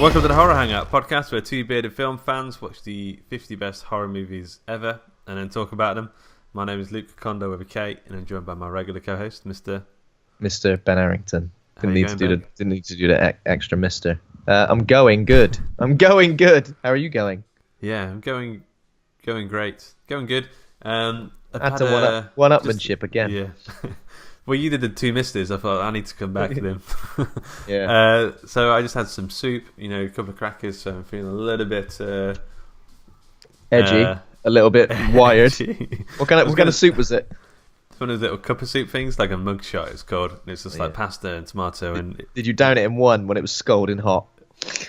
Welcome to the Horror Hangout podcast, where two bearded film fans watch the 50 best horror movies ever and then talk about them. My name is Luke Kondo with a K, and I'm joined by my regular co-host, Mr. Ben Arrington. Didn't need to do the extra Mister. I'm going good. How are you going? Yeah, I'm going great. Going good. Had to one-upmanship again. Yeah. Well, you did the two misters. I thought I need to come back to them. Yeah. So I just had some soup, a couple of crackers. So I'm feeling a little bit edgy, a little bit wired. Edgy. What kind of soup was it? It's one of those little cup of soup things, like a mugshot. It's called. And it's just like pasta and tomato. And did you down it in one when it was scalding hot?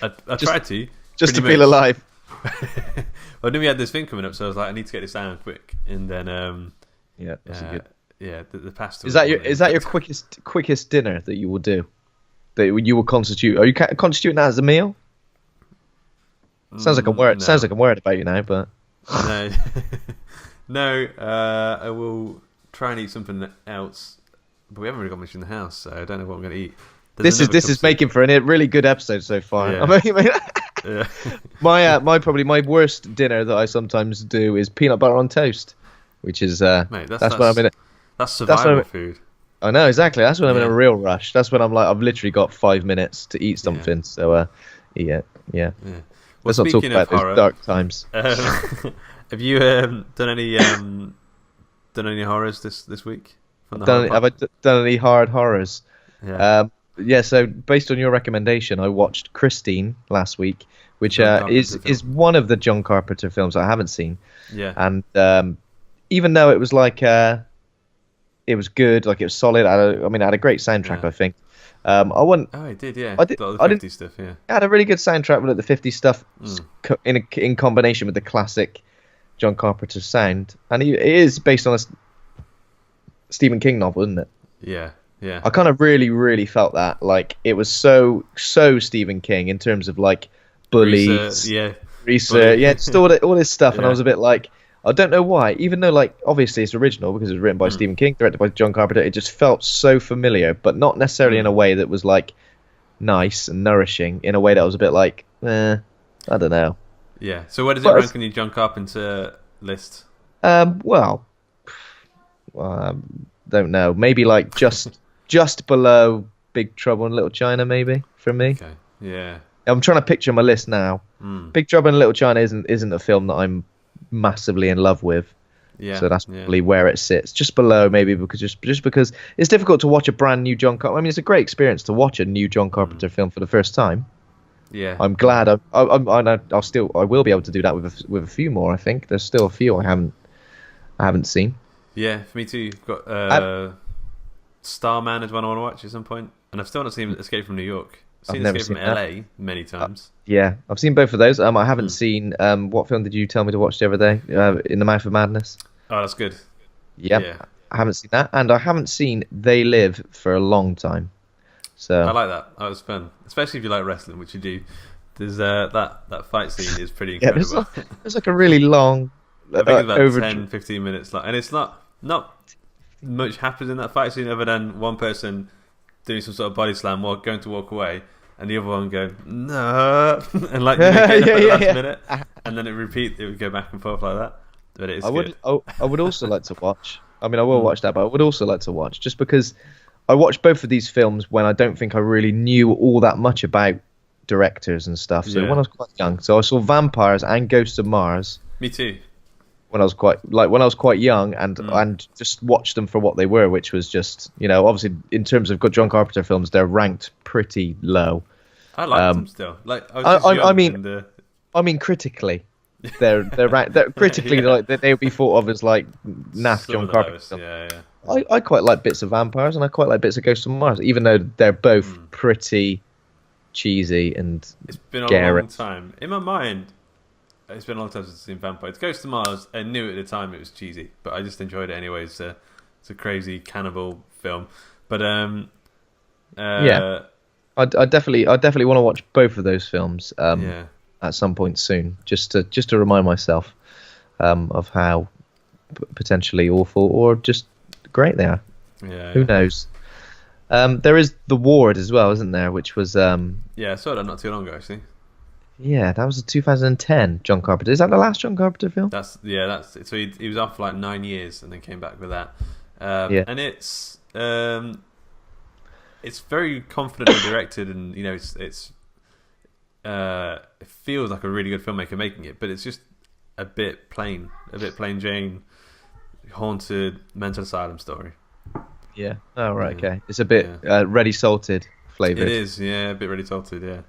I tried to. Just to feel alive. Well, I knew we had this thing coming up, so I was like, I need to get this down quick. And then that's good. Yeah, the pasta. Is that your quickest dinner that you will do? That you will constitute? Are you constituting that as a meal? Sounds like I'm worried. No. Sounds like I'm worried about you now, but no, no. I will try and eat something else, but we haven't really got much in the house, so I don't know what I'm going to eat. This is making for a really good episode so far. Yeah. Yeah. My worst dinner that I sometimes do is peanut butter on toast, which is mate, that's when I'm in. That's survival food. I know, exactly. That's when I'm in a real rush. That's when I'm like, I've literally got 5 minutes to eat something. So, yeah. Well, let's not talk about those dark times. Have you done any horrors this week? Have I done any hard horrors? Yeah. So based on your recommendation, I watched Christine last week, which is one of the John Carpenter films I haven't seen. Yeah. And even though it was like it was good, like it was solid. It had a great soundtrack. Yeah. I think. It did. Yeah. I did. The 50 stuff. Yeah. It had a really good soundtrack with the 50 stuff in combination with the classic John Carpenter sound, and it is based on a Stephen King novel, isn't it? Yeah. Yeah. I kind of really, really felt that. Like, it was so Stephen King in terms of, like, bullies. Research. Yeah, just all this stuff. Yeah. And I was a bit like, I don't know why. Even though, like, obviously it's original because it was written by Stephen King, directed by John Carpenter, it just felt so familiar, but not necessarily in a way that was, like, nice and nourishing. In a way that was a bit like, I don't know. Yeah. So where does it rank on your John Carpenter list? Don't know. Maybe, like, just below Big Trouble in Little China, maybe, for me. Okay. Yeah. I'm trying to picture my list now. Big Trouble in Little China isn't a film that I'm massively in love with. Yeah. So that's probably where it sits, just below, maybe, because just because it's difficult to watch a brand new John Carpenter. I mean, it's a great experience to watch a new John Carpenter film for the first time. Yeah. I'm glad. I will be able to do that with a few more. I think there's still a few I haven't seen. Yeah, for me too. I've got Starman is one I want to watch at some point, and I've still not seen Escape from New York. I've seen Escape from LA many times. Yeah, I've seen both of those. I haven't seen. What film did you tell me to watch the other day? In the Mouth of Madness. Oh, that's good. Yeah, I haven't seen that, and I haven't seen They Live for a long time. So I like that. That was fun, especially if you like wrestling, which you do. There's that fight scene is pretty incredible. Yeah, there's like a really long. I think it's about 10, 15 minutes long, and it's not much happens in that fight scene other than one person doing some sort of body slam while going to walk away, and the other one going no, and like the last minute, and then it would go back and forth like that. But it is good. I would also like to watch. I mean, I will watch that, but I would also like to watch just because I watched both of these films when I don't think I really knew all that much about directors and stuff. So when I was quite young, so I saw Vampires and Ghosts of Mars. Me too. When I was quite young, and just watched them for what they were, which was just, obviously in terms of good John Carpenter films, they're ranked pretty low. I like them still. Like I mean critically, they're ranked. They're critically like they would be thought of as like naff John Carpenter films. Yeah. I quite like bits of Vampires, and I quite like bits of Ghosts of Mars, even though they're both pretty cheesy and it's been a long time in my mind. It's been a long time since I've seen Vampires. Ghost of Mars, I knew at the time it was cheesy, but I just enjoyed it anyway. It's a crazy cannibal film. But I definitely want to watch both of those films at some point soon, just to remind myself of how potentially awful or just great they are. Yeah. Who knows? There is The Ward as well, isn't there? Which was I saw that not too long ago actually. Yeah, that was a 2010 John Carpenter. Is that the last John Carpenter film? That's so he was off for like 9 years and then came back with that. Yeah. And it's very confidently directed, and it feels like a really good filmmaker making it, but it's just a bit plain Jane, haunted mental asylum story. Yeah. Oh right, okay. It's a bit ready salted flavored. It is, yeah, a bit ready salted, yeah.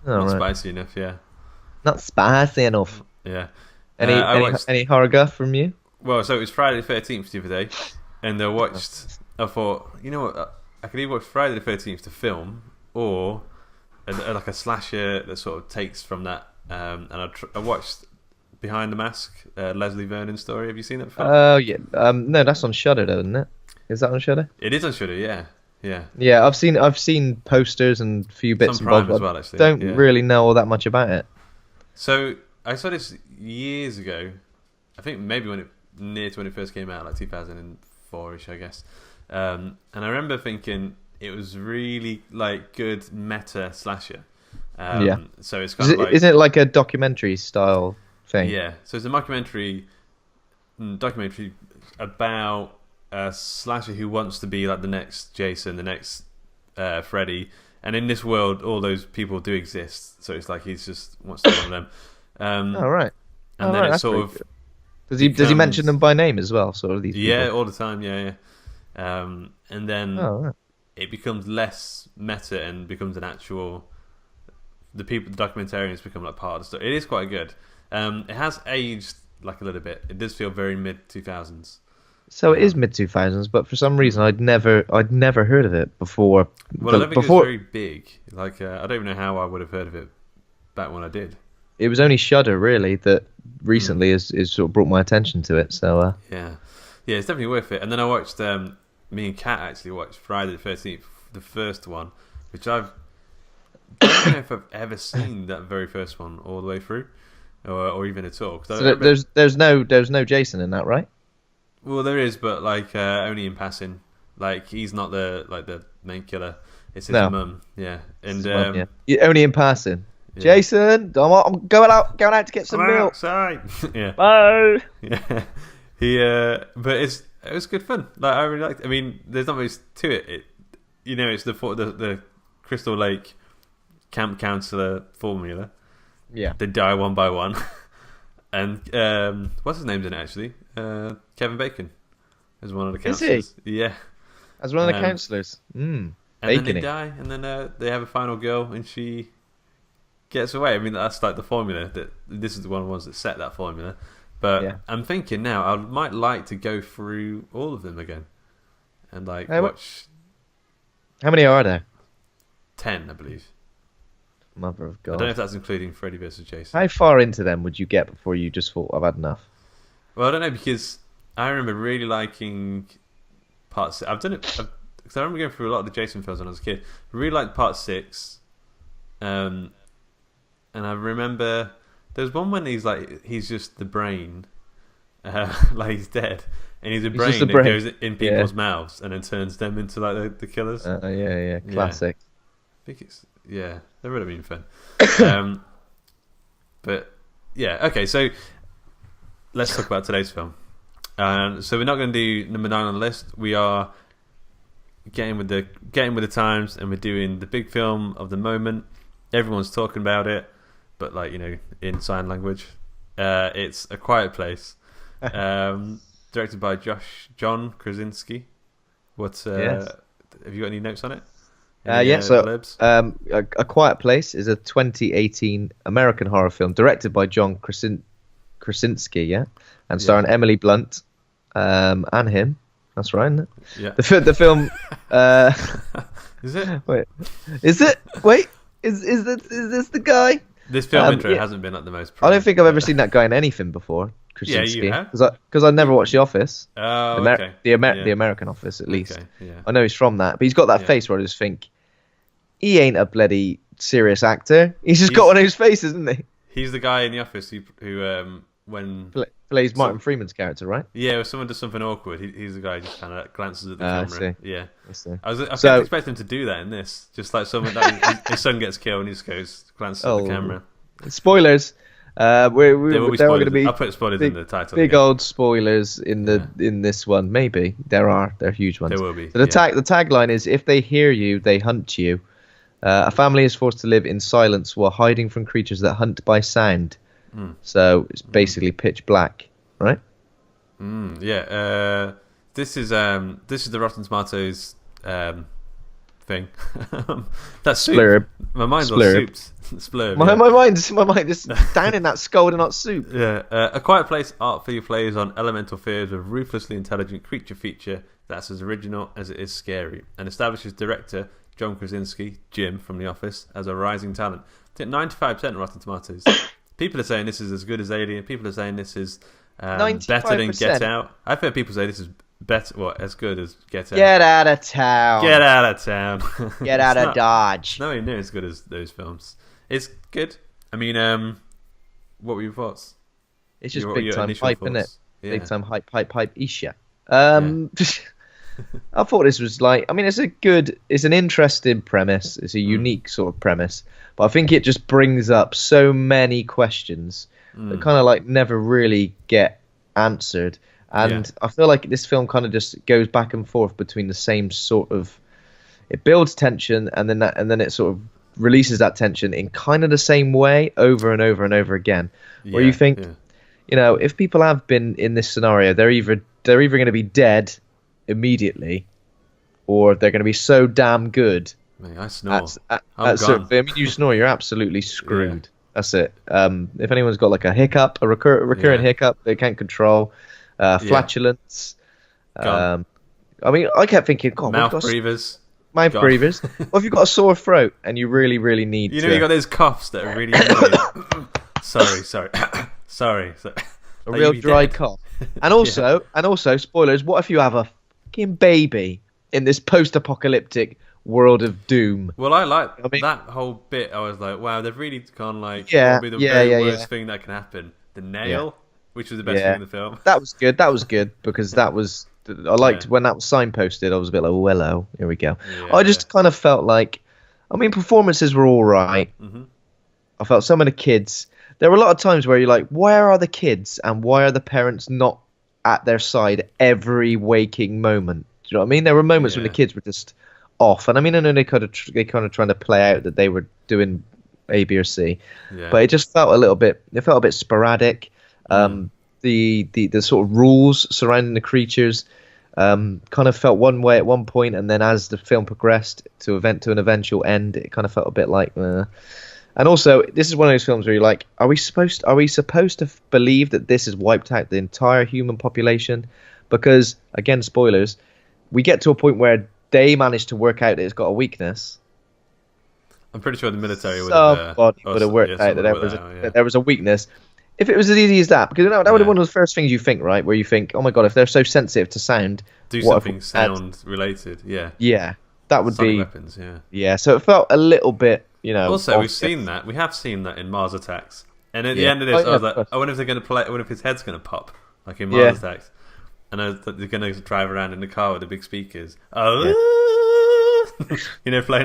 Oh, Not right. spicy enough, yeah. Not spicy enough. Yeah. Any horror guff from you? Well, so it was Friday the 13th the other day, and I thought, you know what, I could either watch Friday the 13th the film, or like a slasher that sort of takes from that. And I watched Behind the Mask, Leslie Vernon story. Have you seen that before? Oh yeah. No, that's on Shudder though, isn't it? Is that on Shudder? It is on Shudder, yeah. Yeah. Yeah, I've seen posters and a few bits and Prime bobs. as well, actually. Don't yeah. really know all that much about it. So I saw this years ago. I think maybe when it first came out, like 2004ish, I guess. And I remember thinking it was really like good meta slasher. Yeah. So it's kind of like, isn't it like a documentary style thing? Yeah. So it's a documentary about a slasher who wants to be like the next Jason, the next Freddy, and in this world, all those people do exist. So it's like he's just wants to be one of them. Oh right. And then it sort of does he mention them by name as well? Sort of these. Yeah, people? all the time. Yeah. And then right. it becomes less meta and becomes an actual. The documentarians become like part of the story. It is quite good. It has aged like a little bit. It does feel very mid 2000s. So it is mid 2000s, but for some reason I'd never heard of it before. Well, I don't think it was very big. Like I don't even know how I would have heard of it back when I did. It was only Shudder really that recently has sort of brought my attention to it. So yeah, it's definitely worth it. And then I watched. Me and Kat actually watched Friday the 13th, the first one, which I don't know if I've ever seen that very first one all the way through, or even at all. So there's no Jason in that, right? Well, there is, but like only in passing. Like he's not the main killer. It's his mum. Yeah, and only in passing. Yeah. Jason, I'm going out to get some milk. Outside. Yeah. Bye. Yeah. But it was good fun. Like I really liked it. I mean, there's not much to it. It's the Crystal Lake camp counselor formula. Yeah. They die one by one. And what's his name's in it actually? Kevin Bacon as one of the counselors. Is he? Yeah. As one of the counselors. And then they die, and then they have a final girl, and she gets away. I mean, that's like the formula. This is one of the ones that set that formula. But I'm thinking now, I might like to go through all of them again, and like watch. How many are there? 10, I believe. Mother of God! I don't know if that's including Freddy vs. Jason. How far into them would you get before you just thought I've had enough? Well, I don't know, because I remember really liking part 6. I've done it because I remember going through a lot of the Jason films when I was a kid. I really liked part 6, and I remember there was one when he's just the brain, like he's dead, and he's a brain that goes in people's mouths and then turns them into like the killers. Classic. I think that would have been fun. But yeah, okay, so let's talk about today's film. So we're not going to do number 9 on the list. We are getting with the times, and we're doing the big film of the moment. Everyone's talking about it, but in sign language. It's A Quiet Place, directed by John Krasinski. Have you got any notes on it? A Quiet Place is a 2018 American horror film directed by John Krasinski, and starring Emily Blunt, and him. That's right, isn't it? Yeah. The film. Is it? Wait, is it? Wait, is this the guy? This film intro hasn't been like the most. I don't think I've ever seen that guy in anything before. Krasinski. Yeah, you have. Because I never watched The Office. Oh, okay. The American Office, at least. Okay, yeah. I know he's from that, but he's got that face where I just think he ain't a bloody serious actor. He's got one of those faces, isn't he? He's the guy in The Office who when plays Martin Freeman's character, right? Yeah, if someone does something awkward, he's the guy who just kind of glances at the camera. I see. Yeah, I see. I kept expecting him to do that in this, just like someone that his son gets killed and he just goes glances at the camera. Spoilers. There will be there are spoilers. going to be I'll put spoilers in the title. Big old spoilers in this one. Maybe they're huge ones. There will be. So the tagline is: if they hear you, they hunt you. A family is forced to live in silence while hiding from creatures that hunt by sound. So it's basically pitch black, right? Yeah. This is the Rotten Tomatoes thing. That's Splurb. My mind's on soups. Splurb. My mind is down in that scalding hot soup. Yeah. A Quiet Place artfully plays on elemental fears of ruthlessly intelligent creature feature that's as original as it is scary, and establishes director John Krasinski, Jim from The Office, as a rising talent. I think 95% Rotten Tomatoes. People are saying this is as good as Alien. People are saying this is better than Get Out. I've heard people say this is better, as good as Get Out. Get out of town. Get out of town. Get out of Dodge. Nowhere near as good as those films. It's good. I mean, what were your thoughts? It's just big time hype, isn't it? Yeah. Big time hype, Isha. I thought this was like, I mean, it's an interesting premise. It's a unique sort of premise, but I think it just brings up so many questions that kind of like never really get answered. And I feel like this film kind of just goes back and forth between the same sort of, it builds tension and then it sort of releases that tension in kind of the same way over and over and over again. Where you think, you know, if people have been in this scenario, they're either going to be dead immediately, or they're going to be so damn good. Mate, I snore. I mean, you snore, you're absolutely screwed. That's it. If anyone's got like a hiccup, a recurrent hiccup they can't control, flatulence. I mean, I kept thinking, God, mouth breathers. Mouth breathers. Well, if you've got a sore throat and you really, really need you got those coughs that are really annoying. sorry. A real dry cough. And also, spoilers, what if you have a fucking baby in this post-apocalyptic world of doom? Well, I that whole bit. I was like, wow, they've really gone like, probably the very worst thing that can happen. The nail, which was the best thing in the film. That was good because that was, I liked when that was signposted. I was a bit like, oh, hello, here we go. I just kind of felt like, I mean, performances were all right. I felt some of the kids, there were a lot of times where you're like, where are the kids and why are the parents not at their side every waking moment? Do you know what I mean? There were moments when the kids were just off, and I mean, I know they kind of trying to play out that they were doing A, B, or C, but it just felt a little bit. It felt a bit sporadic. The sort of rules surrounding the creatures kind of felt one way at one point, and then as the film progressed to an eventual end, it kind of felt a bit like. And also, this is one of those films where you're like, are we supposed to believe that this has wiped out the entire human population? Because, again, spoilers, we get to a point where they manage to work out that it's got a weakness. I'm pretty sure the military would have worked out that there was a weakness. If it was as easy as that, because that would be one of the first things you think, right? Where you think, oh my God, if they're so sensitive to sound, do something sound related, yeah, that would be weapons, yeah. So it felt a little bit, you know. Also, we have seen that in Mars Attacks, and at the end of this, I was like, I wonder if they're going to play. I wonder if his head's going to pop, like in Mars Attacks, and they're going to drive around in the car with the big speakers. Playing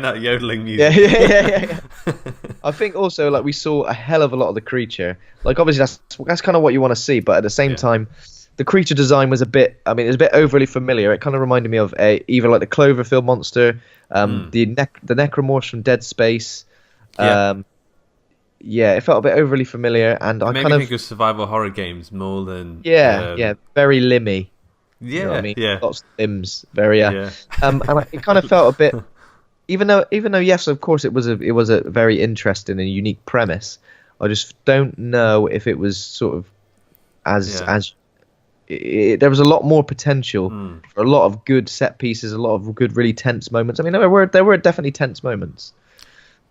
that yodeling music. Yeah. I think also, like, we saw a hell of a lot of the creature. Like, obviously, that's kind of what you want to see, but at the same time, the creature design was a bit overly familiar. It kind of reminded me of either like the Cloverfield monster, the necromorphs from Dead Space. It felt a bit overly familiar, and I kind of think of survival horror games more than very limby. Yeah, you know what I mean? Yeah. Lots of limbs, very and it kind of felt a bit, even though yes, of course it was a very interesting and unique premise. I just don't know if it was sort of there was a lot more potential for a lot of good set pieces, a lot of good, really tense moments. I mean, there were definitely tense moments.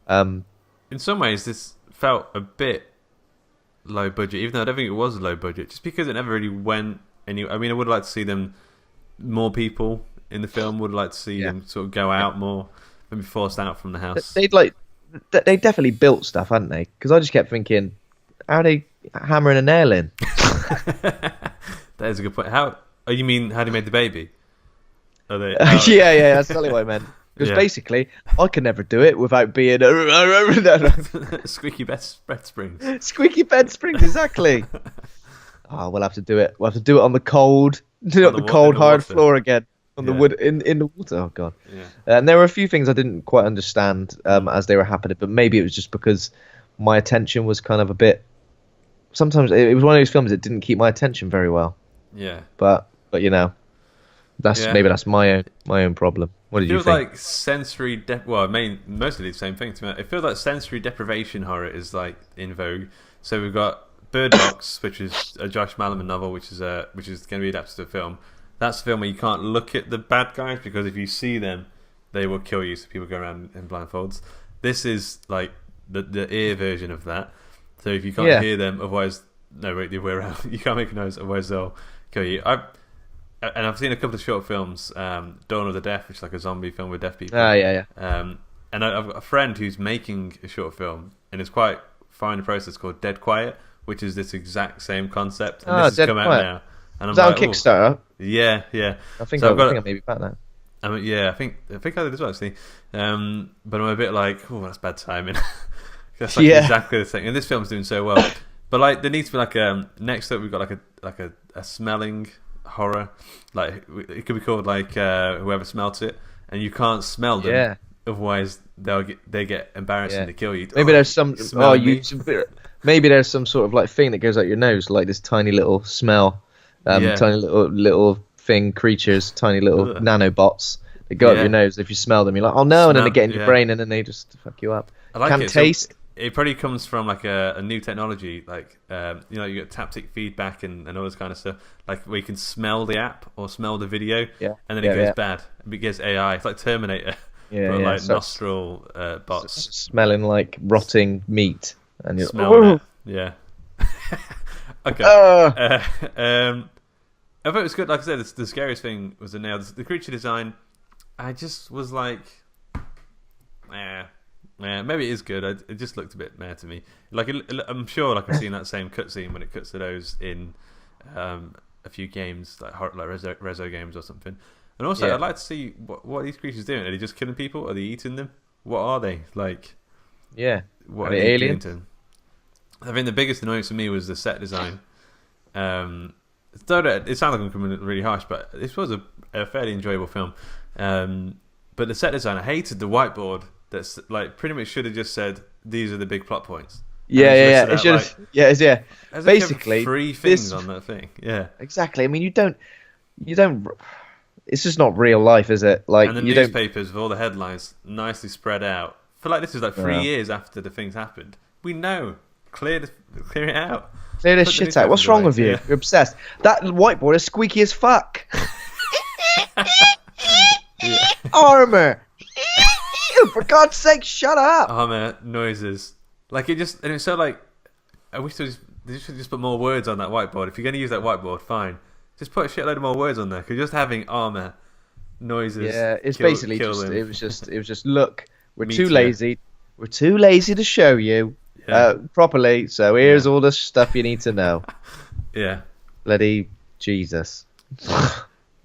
In some ways, this felt a bit low budget, even though I don't think it was low budget, just because it never really went. I mean, I would like to see them more people in the film. Would like to see them sort of go out more, maybe forced out from the house. They definitely built stuff, hadn't they? Because I just kept thinking, how are they hammering a nail in? That is a good point. You mean how they made the baby? Are they? Yeah, that's totally what I meant. Because basically, I can never do it without being squeaky bed springs. Squeaky bed springs, exactly. Oh, we'll have to do it. We'll have to do it on the cold, hard floor again. On the wood in the water. Oh god. Yeah. And there were a few things I didn't quite understand as they were happening, but maybe it was just because my attention was kind of a bit. Sometimes it was one of those films that didn't keep my attention very well. Yeah. But maybe that's my own problem. What did you think? It feels like sensory mostly the same thing to me. It feels like sensory deprivation horror is like in vogue. So we've got Bird Box, which is a Josh Malerman novel, which is going to be adapted to a film. That's a film where you can't look at the bad guys because if you see them, they will kill you. So people go around in blindfolds. This is like the ear version of that. So if you can't hear them, the other way around. You can't make a noise, otherwise they'll kill you. I've seen a couple of short films, Dawn of the Deaf, which is like a zombie film with deaf people. Yeah. And I've got a friend who's making a short film, and it's quite far in the process, called Dead Quiet, which is this exact same concept. And this has come out now. And is that on Kickstarter? Yeah. I think I maybe back that. I think I did as well, actually. But I'm a bit like, oh, that's bad timing. That's like exactly the thing. And this film's doing so well. But like, there needs to be like next up we've got like a smelling horror. Like it could be called like Whoever Smelt It, and you can't smell them. Yeah. Otherwise they get embarrassed and they kill you. Maybe there's some maybe there's some sort of like thing that goes out your nose, like this tiny little smell. Tiny little thing, creatures, tiny little nanobots that go up your nose. If you smell them, you're like, oh no, and then they get in your brain, and then they just fuck you up. I like it. Taste. So it probably comes from like a new technology, like you get taptic feedback and all this kind of stuff, like where you can smell the app or smell the video, and then it goes bad. It gets AI. It's like Terminator, but like nostril bots smelling like rotting meat, and you're smelling it. Okay. I thought it was good. Like I said, the scariest thing was the nail. The creature design, I just was like, maybe it is good. It just looked a bit meh to me. Like I'm sure, like I've seen that same cutscene when it cuts to those in a few games, like Rezo games or something. And also, I'd like to see what are these creatures doing. Are they just killing people? Are they eating them? What are they like? Yeah, what are they aliens? I think the biggest annoyance for me was the set design. It sounds like I'm coming really harsh, but this was a fairly enjoyable film. But the set design, I hated the whiteboard. That's like pretty much should have just said these are the big plot points. It should have. Basically, 3 things on that thing. Yeah, exactly. I mean, you don't. It's just not real life, is it? Like, and the newspapers with all the headlines nicely spread out. I feel like this is like 3 years after the things happened. We know. Clear it out. Clear this shit out. What's wrong with you? Yeah. You're obsessed. That whiteboard is squeaky as fuck. Armor. For God's sake, shut up. Armor noises. Like it just, and it's so like. I wish they should just put more words on that whiteboard. If you're going to use that whiteboard, fine. Just put a shitload of more words on there. Because just having armor noises. Yeah, it's basically just. It was just. Look, we're too lazy. We're too lazy to show you. Properly, so here's all the stuff you need to know. Bloody Jesus.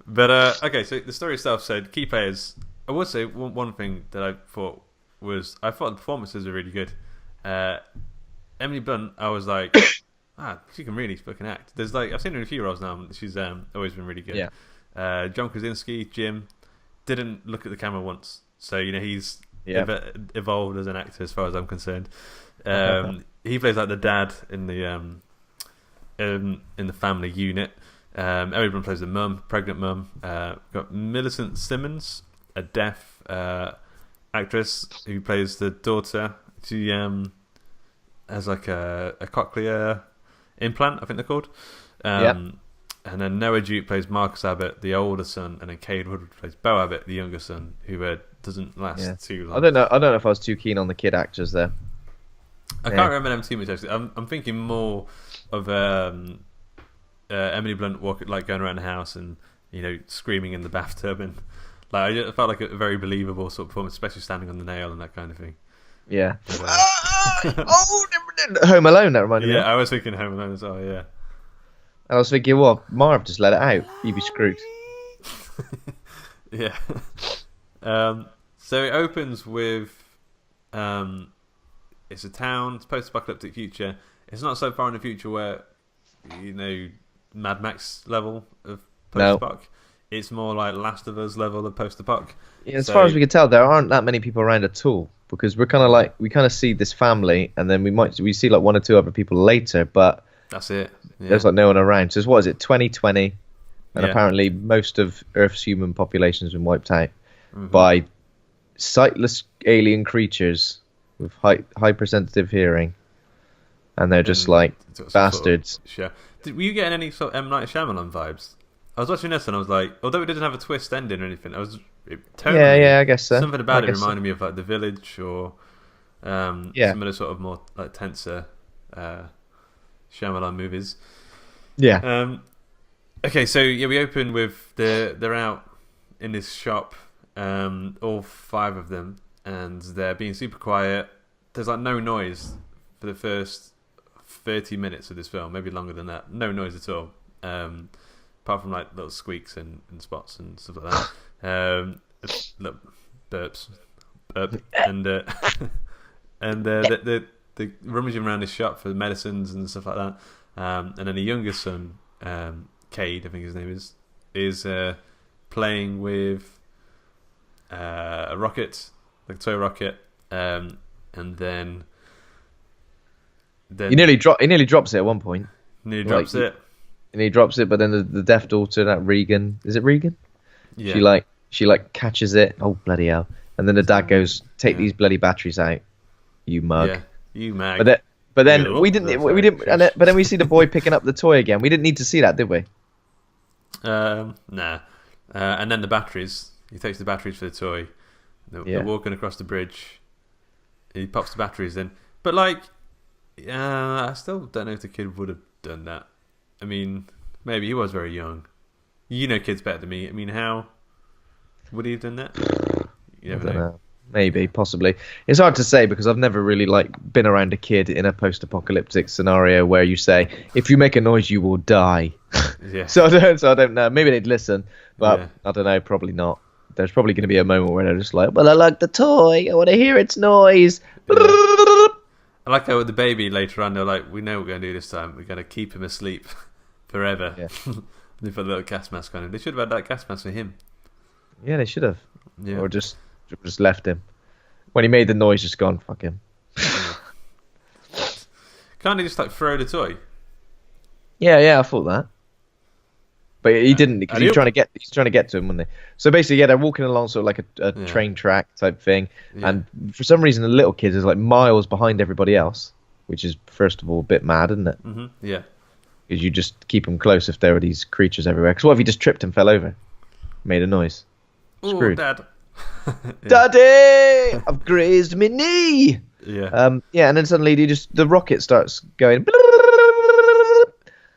But okay, so the story itself said key players. I would say one thing that I thought the performances are really good. Emily Blunt, I was like, she can really fucking act. There's like I've seen her in a few roles now. And she's always been really good. John Krasinski, Jim, didn't look at the camera once, so he's evolved as an actor as far as I'm concerned. He plays like the dad in the family unit. Everyone plays the mum, pregnant mum. Got Millicent Simmons, a deaf actress who plays the daughter. She has like a cochlear implant, I think they're called. And then Noah Duke plays Marcus Abbott, the older son, and then Cade Woodward plays Beau Abbott, the younger son, who doesn't last too long. I don't know if I was too keen on the kid actors there. I can't remember them too much actually. I'm thinking more of Emily Blunt going around the house and screaming in the bathtub, and like I felt like a very believable sort of performance, especially standing on the nail and that kind of thing. Yeah. Home Alone, that reminded me. Yeah, I was thinking Home Alone as well. Yeah. I was thinking, well, Marv just let it out. You'd be screwed. Yeah. So it opens with, it's a town, it's post-apocalyptic future. It's not so far in the future where, Mad Max level of post-apoc. No. It's more like Last of Us level of post-apoc. Yeah, as far as we can tell, there aren't that many people around at all, because we're kind of like, we kind of see this family, and then we see like one or two other people later, but that's it. Yeah. There's like no one around. So what is it, 2020? And apparently most of Earth's human population has been wiped out by sightless alien creatures with hypersensitive hearing, and they're just like bastards. Sure. Were you getting any sort of M. Night Shyamalan vibes? I was watching this and I was like, although it didn't have a twist ending or anything, I guess so. Something about it reminded me of like The Village or some of the sort of more like tenser Shyamalan movies. Yeah. Okay, so we open with they're out in this shop, all 5 of them, and they're being super quiet. There's like no noise for the first 30 minutes of this film, maybe longer than that. No noise at all, apart from like little squeaks and spots and stuff like that. Look, burps, and they're rummaging around this shop for medicines and stuff like that. And then the youngest son, Cade, I think his name is playing with a rocket, like a toy rocket, and then he nearly drops it at one point. Nearly drops it, and he drops it, but then the deaf daughter, that Regan, is it Regan? Yeah. She catches it. Oh bloody hell! And then the dad goes, "Take these bloody batteries out, you mug." Yeah, you mag. But then we didn't. But then we see the boy picking up the toy again. We didn't need to see that, did we? Nah. And then the batteries. He takes the batteries for the toy. They're walking across the bridge. He pops the batteries in. But I still don't know if the kid would have done that. I mean, maybe he was very young. You know kids better than me. I mean, how would he have done that? You never know. Maybe, possibly. It's hard to say because I've never really been around a kid in a post-apocalyptic scenario where you say, if you make a noise, you will die. Yeah. So I don't know. Maybe they'd listen, but I don't know. Probably not. There's probably going to be a moment where they're just like, well, I like the toy. I want to hear its noise. Yeah. I like how with the baby later on, they're like, we know what we're going to do this time. We're going to keep him asleep forever. Yeah. They put a little gas mask on him. They should have had that gas mask for him. Yeah, they should have. Yeah. Or just left him. When he made the noise, just gone, fuck him. Can't he just throw the toy? Yeah, I thought that. But he didn't, because he's trying to get to him, wasn't he? So basically, they're walking along sort of like a train track type thing, and for some reason the little kid is miles behind everybody else, which is first of all a bit mad, isn't it? Mm-hmm. Yeah. Because you just keep them close if there are these creatures everywhere. Because what if he just tripped and fell over? Made a noise. Screwed. Dad. Daddy! I've grazed my knee! Yeah. And then suddenly the rocket starts going.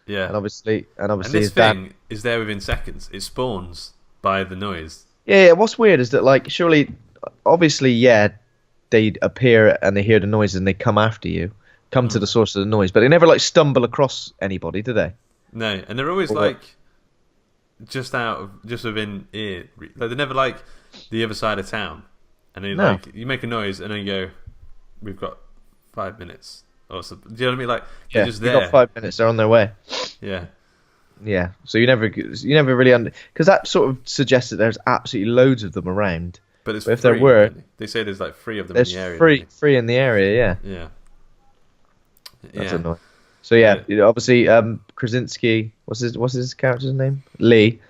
Yeah. And obviously this thing is there within seconds. It spawns by the noise. Yeah, what's weird is that surely, obviously, they appear and they hear the noise and they come after you, come to the source of the noise, but they never stumble across anybody, do they? No, and they're always just within ear. They're never the other side of town, and they you make a noise and then you go, we've got 5 minutes. Or something. Do you know what I mean? They're just there. You've got 5 minutes. They're on their way. Yeah. Yeah. So you never really because that sort of suggests that there's absolutely loads of them around. But if there were, they say there's 3 of them in the area. There's three in the area. Yeah. Yeah. That's annoying. So obviously, Krasinski. What's his character's name? Lee.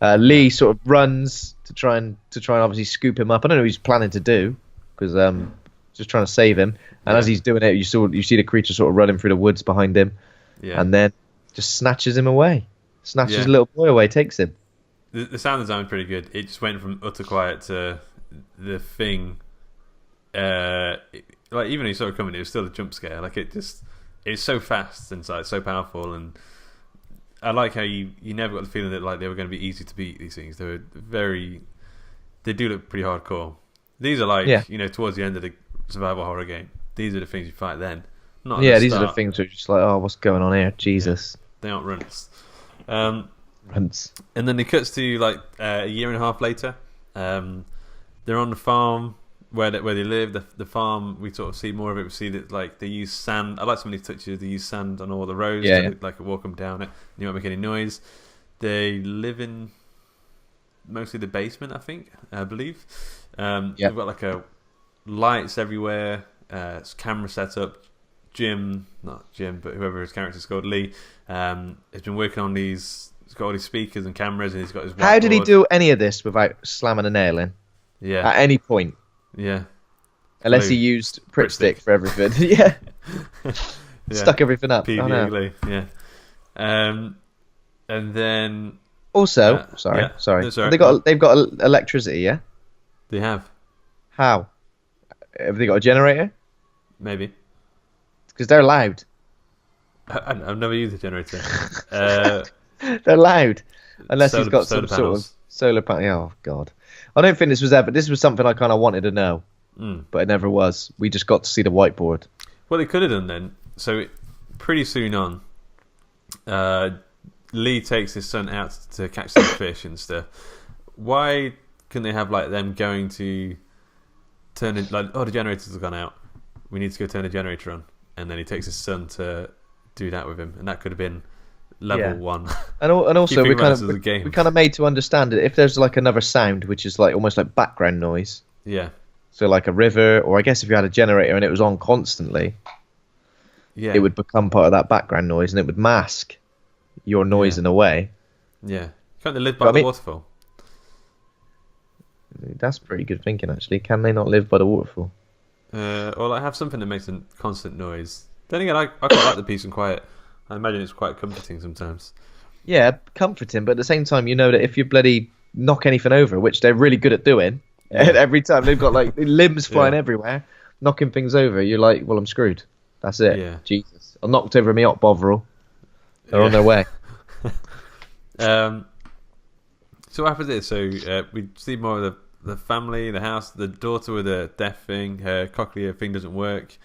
Lee sort of runs to try and obviously scoop him up. I don't know what he's planning to do because just trying to save him. And as he's doing it, you see the creature sort of running through the woods behind him, and then just snatches him away, snatches the little boy away, takes him. The sound design was pretty good. It just went from utter quiet to the thing. Even when he saw it coming, it was still a jump scare. It's so fast and so powerful, and I like how you never got the feeling that they were going to be easy to beat. These things, they do look pretty hardcore. These are towards the end of the survival horror game. These are the things you fight then. Not these are the things where you're just what's going on here? Jesus. Yeah, they aren't runts. Runts. And then it cuts to a year and a half later. The they're on the farm where they live. The farm, we sort of see more of it. We see that like they use sand. I like some of these touches. They use sand on all the roads to like walk them down it. You won't make any noise. They live in mostly the basement, I believe. They've got like lights everywhere. Camera set up. Not Jim, but whoever his character's called, Lee, has been working on these. He's got all these speakers and cameras, and he's got his whiteboard. How did he do any of this without slamming a nail in? Yeah. At any point. Yeah. Unless he used Pritt Stick for everything. Yeah. Stuck everything up. Glue. Yeah. And then also, sorry. No, they've got electricity, yeah? They have. How? Have they got a generator? Maybe. Because they're loud. I've never used a generator. They're loud. Unless he's got some panels. sort of solar panel. Oh, God. I don't think this was something I kind of wanted to know. But it never was. We just got to see the whiteboard. Well, they could have done then. So pretty soon on, Lee takes his son out to catch some fish and stuff. Why couldn't they have like them going to turn it like, the generators have gone out. We need to go turn the generator on, and then he takes his son to do that with him, and that could have been level 1. And also we kind of made to understand it if there's like another sound, which is like almost like background noise. Yeah. So like a river, or I guess if you had a generator and it was on constantly, it would become part of that background noise, and it would mask your noise in a way. Yeah. Can't they live by the waterfall? That's pretty good thinking, actually. Can they not live by the waterfall? Or like have something that makes a constant noise. Then again, I quite like the peace and quiet. I imagine it's quite comforting sometimes. Yeah, comforting, but at the same time, you know that if you bloody knock anything over, which they're really good at doing, every time they've got like limbs flying everywhere, knocking things over, you're like, well, I'm screwed. That's it. Yeah. Jesus. I knocked over my yacht Bovril. They're on their way. So what happens is, we see more of the family, the house, the daughter with a deaf thing, her cochlear thing doesn't work.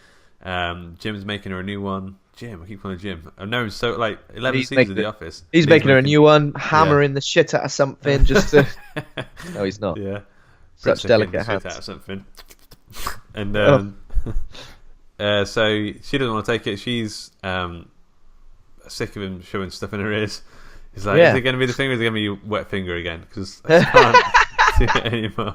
Jim's making her a new one. Jim, I keep calling him Jim. I've known him so like 11 seasons of The Office. He's making her a new one, hammering the shit out of something just to. No, he's not. Yeah, such delicate hands. Shit out of something. And so she doesn't want to take it. She's sick of him shoving stuff in her ears. He's like, is it going to be the finger, or is it going to be your wet finger again? Because I can't do it anymore.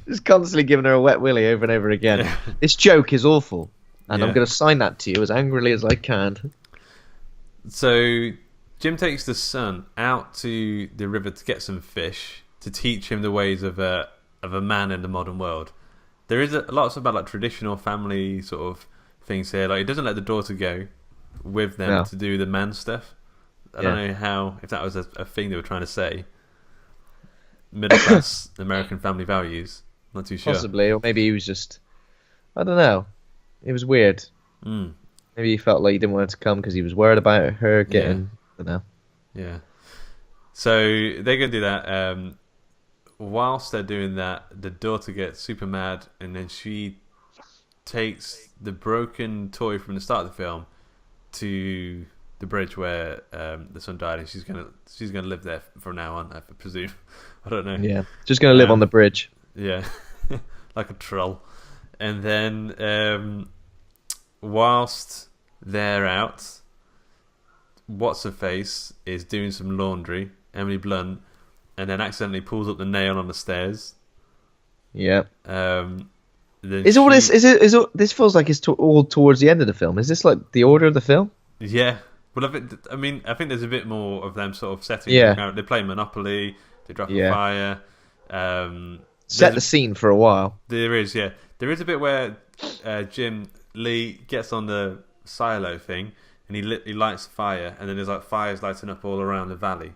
Just constantly giving her a wet willy over and over again. Yeah. This joke is awful, and I'm going to sign that to you as angrily as I can. So Jim takes the son out to the river to get some fish to teach him the ways of a man in the modern world. There is a lot about like traditional family sort of things here. Like, he doesn't let the daughter go with them to do the man stuff. I don't know if that was a thing they were trying to say. Middle class American family values. Not too sure. Possibly, or maybe he was just, I don't know. It was weird. Maybe he felt like he didn't want her to come because he was worried about her getting, I don't know. Yeah. So they're going to do that. Whilst they're doing that, the daughter gets super mad, and then she takes the broken toy from the start of the film to the bridge where the son died, and she's gonna live there from now on, I presume. I don't know. Yeah, just gonna live on the bridge. Yeah, like a troll. And then whilst they're out, what's her face is doing some laundry, Emily Blunt, and then accidentally pulls up the nail on the stairs. Yeah. This feels like it's all towards the end of the film. Is this like the order of the film? Yeah. Well, I think there's a bit more of them sort of setting. Yeah. They play Monopoly. They drop a fire. Set the scene for a while. There is, yeah. There is a bit where Jim Lee gets on the silo thing, and he lights a fire, and then there's like fires lighting up all around the valley.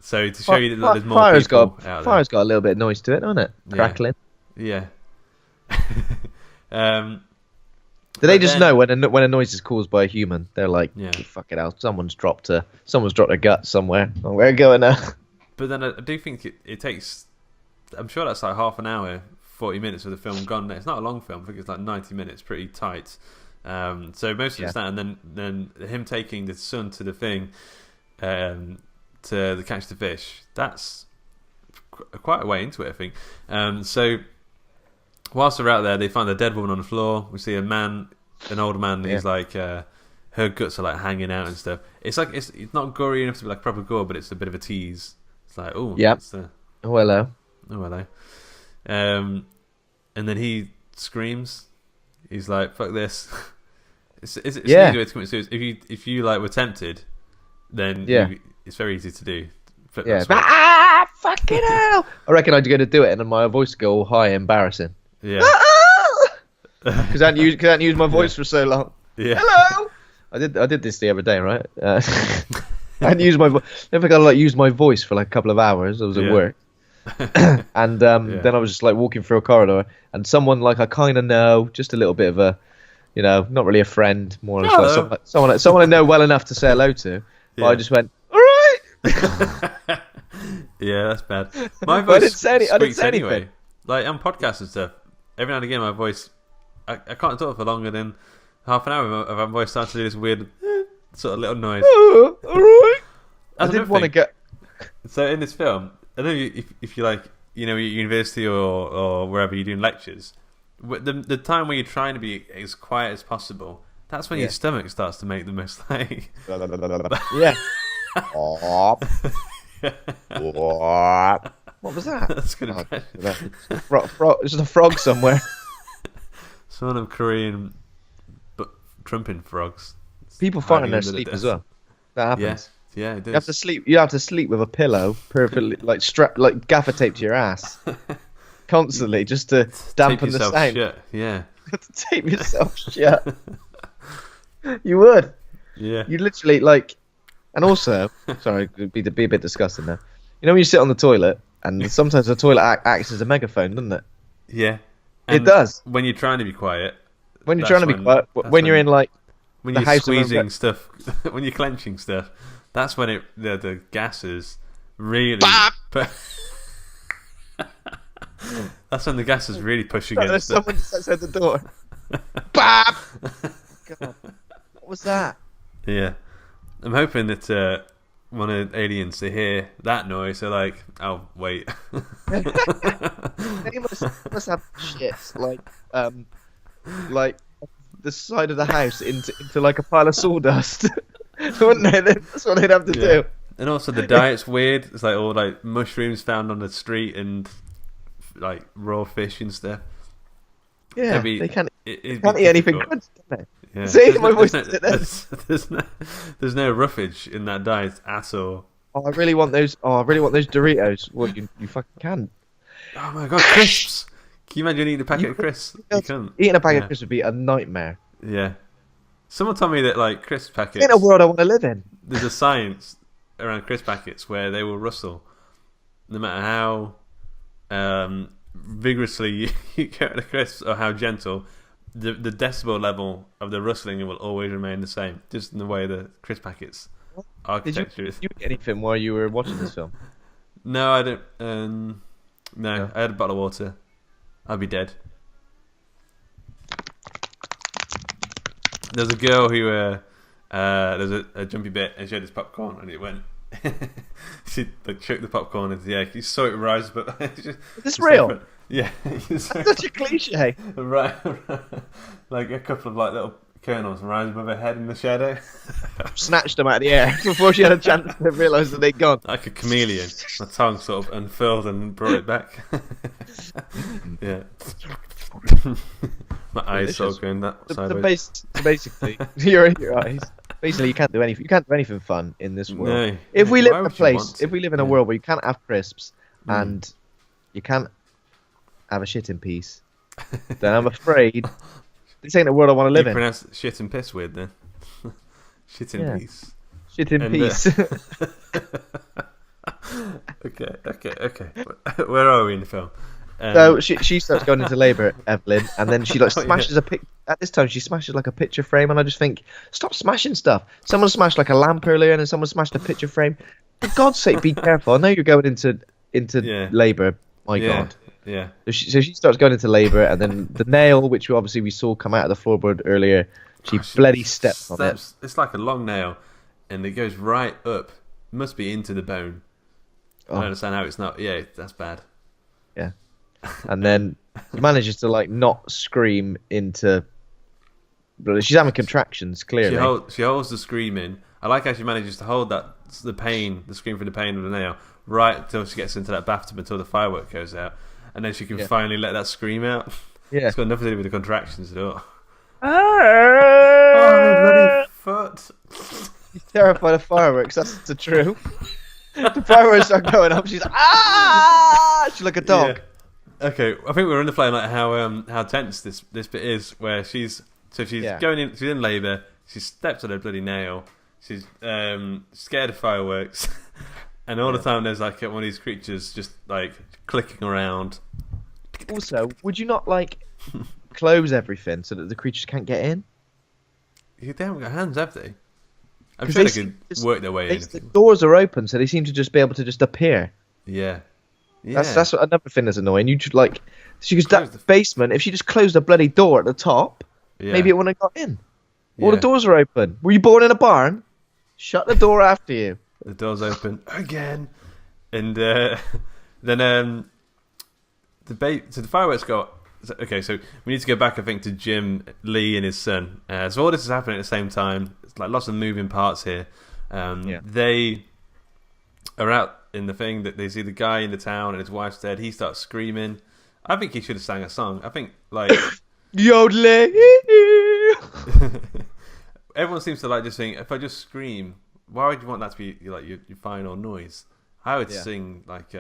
So to show you that there's more people out there. Fire's got a little bit of noise to it, doesn't it? Crackling. Yeah. Do they just know when a noise is caused by a human? They're like, fuck it out. Someone's dropped a gut somewhere. Oh, we're going now. But then I do think it takes. I'm sure that's like half an hour, 40 minutes of the film gone. It's not a long film. I think it's like 90 minutes, pretty tight. So most of it's that, and then him taking the son to the thing, to catch the fish. That's quite a way into it, I think. So whilst they're out there, they find a dead woman on the floor. We see an older man. He's like, her guts are like hanging out and stuff. It's like it's not gory enough to be like proper gore, but it's a bit of a tease. It's like, oh, yeah. Oh hello. Oh hello. And then he screams. He's like, "Fuck this." It's an easy way to commit suicide. If you like were tempted, then it's very easy to do. Fucking hell! I reckon I'd go to do it, and then my voice would go all high, embarrassing. Yeah. Because I hadn't used my voice for so long. Yeah. Hello. I did this the other day, right? I hadn't used my voice. Never got to like use my voice for like a couple of hours. I was at work. And then I was just like walking through a corridor, and someone like I kind of know, just a little bit of a, not really a friend, more or less like someone I know well enough to say hello to. But I just went, all right. Yeah, that's bad. My voice I didn't say anyway. anything. Like on podcasts and stuff, every now and again my voice, I can't talk for longer than half an hour if my voice starts to do this weird sort of little noise. Oh, all right. I didn't want to get. So in this film, I don't know if you like, at university or wherever you're doing lectures, the time where you're trying to be as quiet as possible, that's when your stomach starts to make the most like. Yeah. What was that? That's good. There's a frog somewhere. It's one of Korean trumping frogs. People fight in their sleep as well. That happens. Yeah, it does. You have to sleep with a pillow perfectly like gaffer tape to your ass constantly just to dampen the sound. Shut. Yeah. You have to tape yourself shut. You would. Yeah. You literally like, and also, sorry, it'd be a bit disgusting now. When you sit on the toilet, and sometimes the toilet acts as a megaphone, doesn't it? Yeah. It does. When you're trying to be quiet. When you're trying to be quiet, when you're in like when you're squeezing stuff, when you're clenching stuff, that's when the gases really. That's when the gases really push against. Someone just outside the door. Bap! God, what was that? Yeah, I'm hoping that one of the aliens to hear that noise. They're like, "Oh, wait." They must have shit like the side of the house into like a pile of sawdust, wouldn't they? That's what they'd have to do. And also the diet's weird. It's like all like mushrooms found on the street and like raw fish and stuff. Yeah, they can't eat anything good, can they? Yeah. See, my voice. There's no roughage in that diet at all. Oh, I really want those. Doritos. Well, you fucking can. Oh my god, crisps! Can you imagine eating a packet of crisps? You can't. Eating a packet of crisps would be a nightmare. Yeah. Someone told me that like crisp packets. In a world I want to live in. There's a science around crisp packets where they will rustle, no matter how vigorously you get the crisps or how gentle. The decibel level of the rustling will always remain the same, just in the way the crisp packets architecture is. Did you eat anything while you were watching this film? No, I didn't. No, I had a bottle of water. I'd be dead. There's a girl who there's a jumpy bit, and she had this popcorn, and it went. She like choked the popcorn, and you saw it rise, but is this real? Yeah, that's such a cliche. Right, like a couple of like little kernels rise above her head in the shadow. Snatched them out of the air before she had a chance to realise that they'd gone. Like a chameleon, my tongue sort of unfurled and brought it back. Yeah, my eyes sort of going that sideways. So basically, your eyes. Basically, you can't do anything. You can't do anything fun in this world. No. If we live in a world where you can't have crisps and you can't have a shit in peace, then I'm afraid this ain't a world I want to live in. You pronounce shit and piss weird then. Shit in peace. Shit in peace. Okay. Where are we in the film? So she starts going into labour, Evelyn, and then she like smashes a pic. At this time, she smashes like a picture frame, and I just think, stop smashing stuff. Someone smashed like a lamp earlier, and then someone smashed a picture frame. For God's sake, be careful. I know you're going into labour. My God. Yeah. So she starts going into labour, and then the nail, which we saw come out of the floorboard earlier, she bloody steps on it. It's like a long nail, and it goes right up. Must be into the bone. I don't understand how it's not. Yeah, that's bad. Yeah. And then he manages to like not scream into. She's having contractions. Clearly, she holds the scream in. I like how she manages to hold the scream for the pain of the nail, right until she gets into that bathtub until the firework goes out, and then she can finally let that scream out. Yeah, it's got nothing to do with the contractions at all. Oh, my bloody foot! She's terrified of fireworks. That's the truth. The fireworks are going up. She's she's like a dog. Yeah. Okay, I think we're underplaying like how tense this bit is, where she's going in, she's in labour, she steps on her bloody nail, she's scared of fireworks, and all the time there's like one of these creatures just like clicking around. Also, would you not like close everything so that the creatures can't get in? They haven't got hands, have they? I'm sure they could work their way in. The doors are open, so they seem to just be able to just appear. Yeah. That's another thing that's annoying. You should like, because that basement, if she just closed the bloody door at the top, maybe it wouldn't have got in. All the doors are open. Were you born in a barn? Shut the door after you. The door's open again, and then so the fireworks go. Okay, so we need to go back, I think, to Jim, Lee, and his son. So all this is happening at the same time. It's like lots of moving parts here. They are out in the thing that they see the guy in the town and his wife's dead. He starts screaming. I think he should have sang a song. I think like yodeling. Everyone seems to like just think, if I just scream, why would you want that to be like your final noise? I would sing like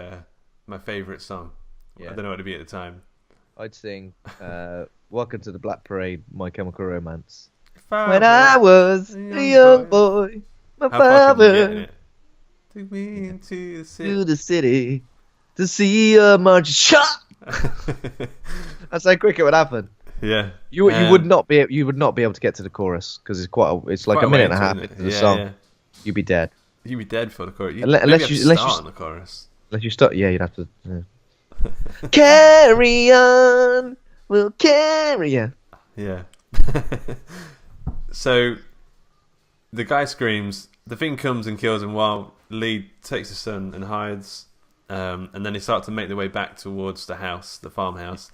my favourite song. I don't know what to be at the time. I'd sing Welcome to the Black Parade, My Chemical Romance. When I was a young boy, my father took me into the city to see a march shot. That's how quick it would happen. Yeah, you would not be able to get to the chorus because it's like a minute and a half into the song. Yeah. You'd be dead. You'd be dead for the chorus. Unless you start on the chorus. Unless you start, you'd have to. Yeah. Carry on, we'll carry on. Yeah. So the guy screams. The thing comes and kills him while Lee takes his son and hides. And then they start to make their way back towards the house, the farmhouse.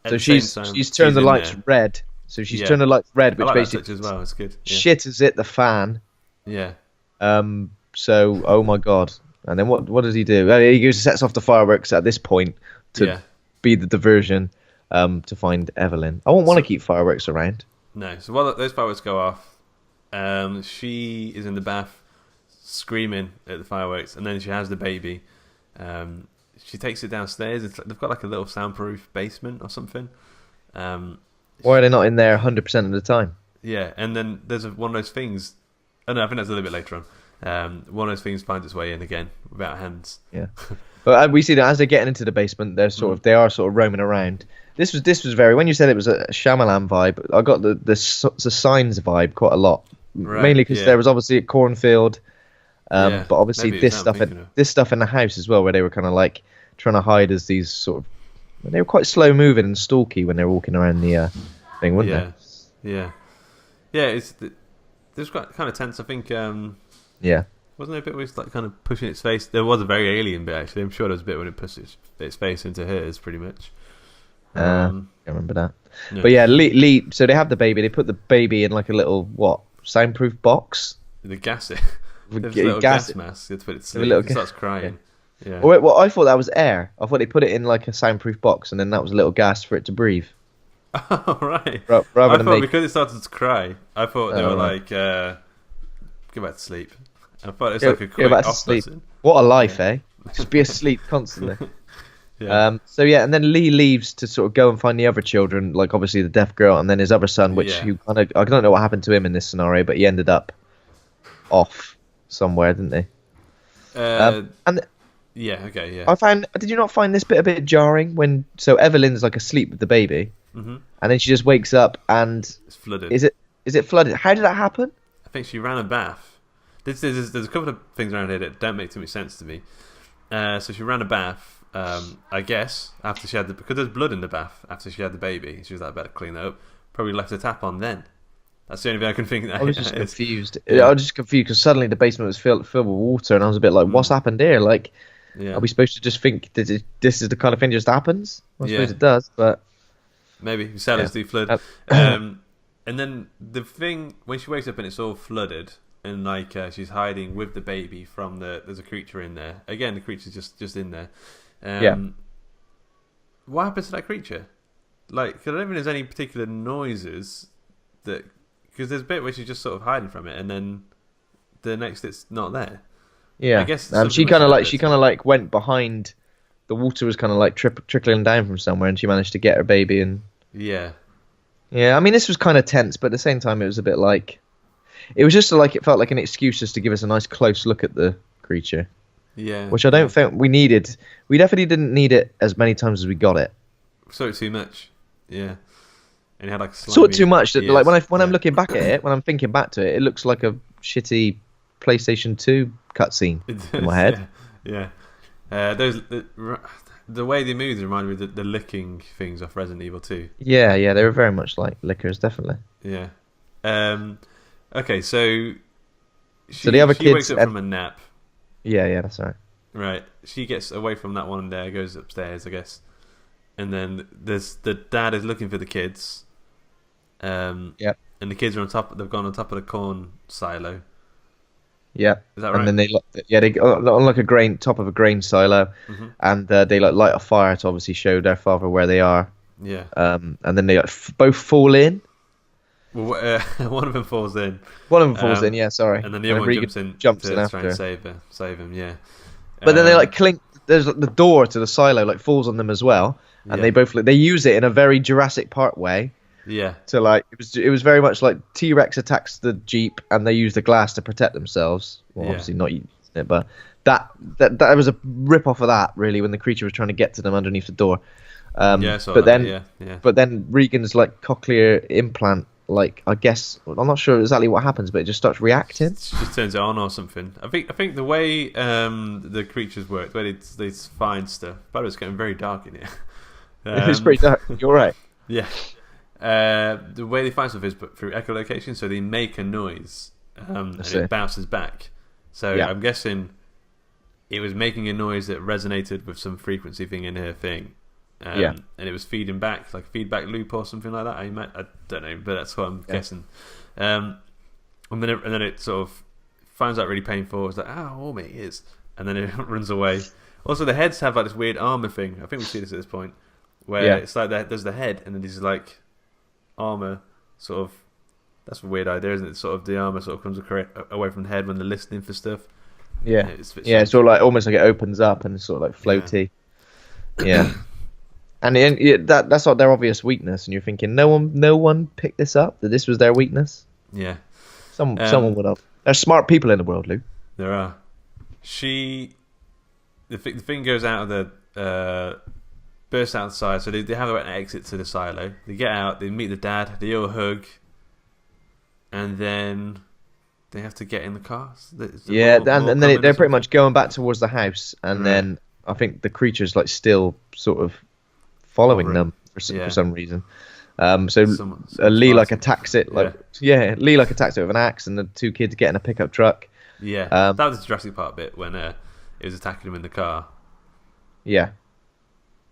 So she's turned the lights red. So she's turned the lights red, which basically as well. It's good. Yeah. Shit has hit the fan. Yeah. So oh my god. And then what does he do? He goes sets off the fireworks at this point to be the diversion to find Evelyn. I won't want to keep fireworks around. No. So while those fireworks go off, she is in the bath screaming at the fireworks, and then she has the baby. She takes it downstairs. They've got like a little soundproof basement or something. Why are they not in there 100% of the time? Yeah, and then there's one of those things. Oh no, I think that's a little bit later on. One of those things finds its way in again without hands. Yeah, but we see that as they're getting into the basement, they are sort of roaming around. This was very, when you said it was a Shyamalan vibe, I got the Signs vibe quite a lot, mainly because there was obviously a cornfield. But obviously this stuff in the house as well, where they were kind of like trying to hide as these sort of, they were quite slow moving and stalky when they were walking around the thing, weren't they? Yeah. There's quite kind of tense. I think. Wasn't there a bit where it's like kind of pushing its face? There was a very alien bit actually. I'm sure there was a bit when it pushed its face into hers, pretty much. I can't remember that. No. But yeah, Lee. So they have the baby. They put the baby in like a little soundproof box. The gas it. There's a little gas mask. You have to put it to sleep. It starts crying. Yeah. Well, I thought that was air. I thought they put it in like a soundproof box, and then that was a little gas for it to breathe. Oh, right. Rather than because it started to cry, I thought they were like, go back to sleep. I thought it was like a quick off button. What a life, eh? Just be asleep constantly. So and then Lee leaves to sort of go and find the other children, like obviously the deaf girl, and then his other son, who kind of, I don't know what happened to him in this scenario, but he ended up off somewhere, didn't he? I found. Did you not find this bit a bit jarring so Evelyn's like asleep with the baby, and then she just wakes up and it's flooded. Is it flooded? How did that happen? I think she ran a bath. There's a couple of things around here that don't make too much sense to me. So she ran a bath, I guess, after she had because there's blood in the bath after she had the baby. She was like, better clean that up. Probably left the tap on then. That's the only thing I can think. I was just confused. I was just confused because suddenly the basement was filled with water, and I was a bit like, "What's happened here?" Like, Yeah. Are we supposed to just think that this is the kind of thing just happens? I suppose it does, but maybe sailors do flood. And then the thing when she wakes up and it's all flooded, and like she's hiding with the baby from there's a creature in there. Again, the creature's just in there. What happens to that creature? Like, cause I don't think there's any particular noises that, because there's a bit where she's just sort of hiding from it, and then the next it's not there. Yeah, I guess she kind of like went behind. The water was kind of like trickling down from somewhere, and she managed to get her baby. And yeah. I mean, this was kind of tense, but at the same time, it was a bit like it was just like it felt like an excuse just to give us a nice close look at the creature. Yeah, which I don't think we needed. We definitely didn't need it as many times as we got it. Sort of too much. Yeah, and it had like sort of too much. That, like when I'm looking back at it, when I'm thinking back to it, it looks like a shitty PlayStation 2 cutscene in my head. Yeah. The way they moved reminded me of the licking things off Resident Evil 2. Yeah, they were very much like lickers, definitely. Yeah. Okay, so the other she wakes up from a nap. Yeah, that's right. Right. She gets away from that one there, goes upstairs, I guess. And then the dad is looking for the kids. Yep. And the kids are they've gone on top of the corn silo. Yeah, is that right? And then they go on like top of a grain silo, and they like light a fire to obviously show their father where they are. Yeah. And then they both fall in. Well, one of them falls in. One of them falls in. Yeah, sorry. And then the other one jumps in after. Try and save him. Yeah. But then they like clink. There's the door to the silo like falls on them as well, and they use it in a very Jurassic Park way. Yeah. To like it was very much like T-Rex attacks the Jeep and they use the glass to protect themselves. Well, obviously not using it, but that was a rip off of that really when the creature was trying to get to them underneath the door. But then Regan's like cochlear implant, like I guess I'm not sure exactly what happens, but it just starts reacting. It just turns it on or something. I think the way the creatures work, the way they find stuff. But it's getting very dark in here. It's pretty dark. You're right. Yeah. The way they find stuff is through echolocation, so they make a noise and it bounces back. So I'm guessing it was making a noise that resonated with some frequency thing in her thing, and it was feeding back, like a feedback loop or something like that. I don't know, but that's what I'm guessing. And then it sort of finds out really painful. It's like, oh my ears, and then it runs away. Also, the heads have like this weird armor thing. I think we see this at this point where it's like there's the head, and then there's like armor sort of. That's a weird idea, isn't it? Sort of the armor sort of comes away from the head when they're listening for stuff. Yeah, it's sort of like almost like it opens up and it's sort of like floaty. Yeah, and that's not their obvious weakness, and you're thinking no one picked this up, that this was their weakness. Yeah, someone would have. There's smart people in the world, Lou. There are. The thing goes out of the. Bursts outside, so they have an exit to the silo. They get out, they meet the dad, they all hug, and then they have to get in the car. And then they're pretty much going back towards the house, and then I think the creature's like still sort of following them for some reason. Lee like attacks it, Lee like attacks it with an axe, and the two kids get in a pickup truck. Yeah, that was the Jurassic Park bit when it was attacking them in the car. Yeah.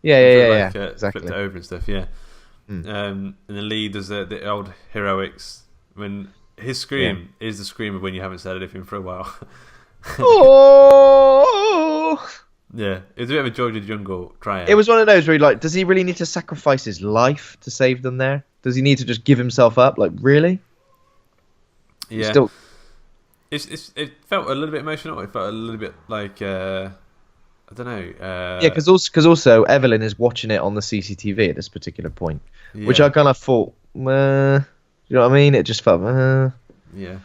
Exactly. Flipped it over and stuff. Yeah. And then Lee does the old heroics. When his scream is the scream of when you haven't said anything for a while. Oh. Yeah, it was a bit of a George of the Jungle tryout. It was one of those where does he really need to sacrifice his life to save them? There, does he need to just give himself up? Like really? Yeah. It felt a little bit emotional. It felt a little bit like. I don't know. Because also Evelyn is watching it on the CCTV at this particular point, which I kind of thought, you know what I mean? It just felt, yeah.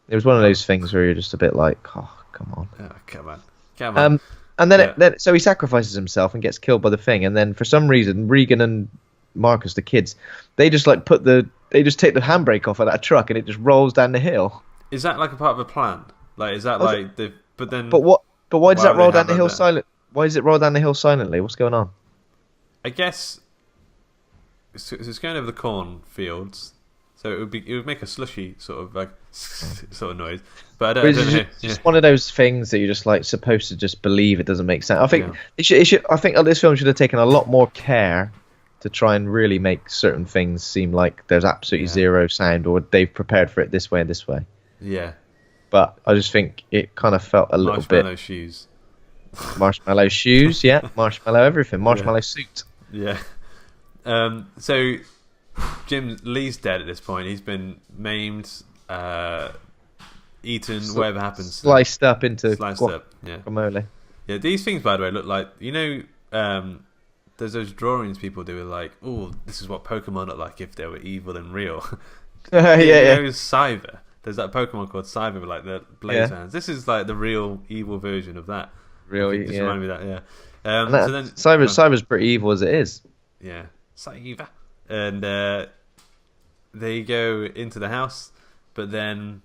It was one of those things where you're just a bit like, oh, come on. Oh, come on. And then so he sacrifices himself and gets killed by the thing, and then for some reason Regan and Marcus, the kids, they just like take the handbrake off of that truck and it just rolls down the hill. Is that like a part of a plan? Like, is that like the? But then. But why does that roll down the hill silent? Why does it roll down the hill silently? What's going on? I guess it's going over the cornfields, so it would make a slushy sort of like sort of noise. But I don't know. Just one of those things that you're just like supposed to just believe it doesn't make sense. I think it should. I think this film should have taken a lot more care to try and really make certain things seem like there's absolutely zero sound, or they've prepared for it this way and this way. Yeah. But I just think it kind of felt a little bit. Marshmallow shoes. Marshmallow shoes, yeah. Marshmallow everything. Marshmallow suit. Yeah. So Jim Lee's dead at this point. He's been maimed, eaten, whatever happens. Sliced up into guacamole. Yeah, these things, by the way, look like, there's those drawings people do with like, oh, this is what Pokemon look like if they were evil and real. Cyber. There's that Pokemon called Cyber with like the blaze hands. This is like the real evil version of that. Really? Just remind me of that, yeah. So then, Cyber's pretty evil as it is. Yeah, Cyber. And they go into the house, but then